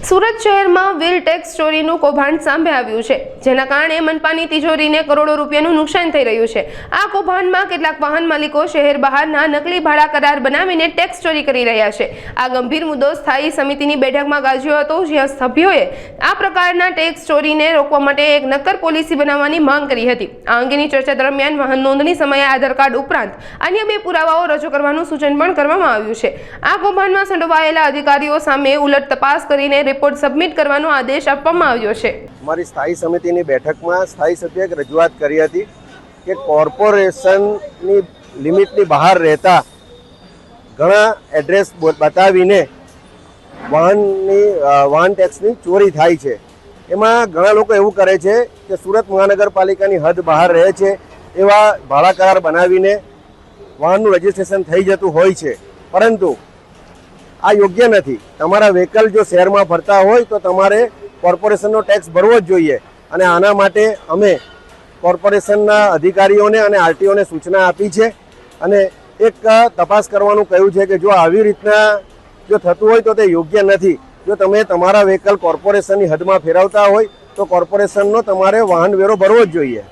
સુરત શહેરમાં wheel tax ચોરીનું કૌભાંડ સામે આવ્યું છે, જેના કારણે મનપાની તિજોરીને કરોડો રૂપિયાનું નુકસાન થઈ રહ્યું છે। આ કૌભાંડમાં કેટલાક વાહન માલિકો શહેર બહારના નકલી ભાડા કરાર બનાવીને ટેક્સ ચોરી કરી રહ્યા છે। આ ગંભીર મુદ્દો સ્થાયી સમિતિની બેઠકમાં ગાજ્યો હતો, જ્યાં સભ્યોએ આ પ્રકારના ટેક્સ ચોરીને રોકવા માટે એક નક્કર પોલિસી બનાવવાની માંગ કરી હતી। આ અંગેની ચર્ચા દરમિયાન વાહન નોંધણી સમયે આધાર કાર્ડ ઉપરાંત અન્ય 2 પુરાવાઓ રજૂ કરવાનું સૂચન પણ કરવામાં આવ્યું છે। આ કૌભાંડમાં સંડોવાયેલા અધિકારીઓ સામે ઉલટ તપાસ કરીને रिपोर्ट सबमिट करवानो आदेश आपवामां आव्यो छे। हमारी स्थायी समितिनी बेठकमां स्थायी सभ्ये रजूआत करी हती के कोर्पोरेशननी लिमिटनी बहार रहता घणा एड्रेस बतावीने वाहन टेक्सनी चोरी थाय छे। एमां घणा लोको एवुं करे छे के सूरत महानगरपालिकानी हद बहार रहे छे एवा भाड़ा करार बनावीने वाहननुं रजिस्ट्रेशन थई जतुं होय छे, परंतु आ योग्य नहीं। तमारा व्हीकल जो शहर में फरता हो तो तमारे कॉर्पोरेशन टैक्स भरवो ज जोईए अने आना माटे अमे कॉर्पोरेशन अधिकारीओ ने अने आरटीओ ने सूचना आपी छे अने एक तपास करवानुं कह्युं छे के जो आवी रीतना जो थतुं होय तो ते योग्य नहीं। जो तमे तमारा व्हीकल कॉर्पोरेशन हद में फेरवता होय तो कॉर्पोरेशन नो तमारे वाहन वेरो भरवो ज जोईए।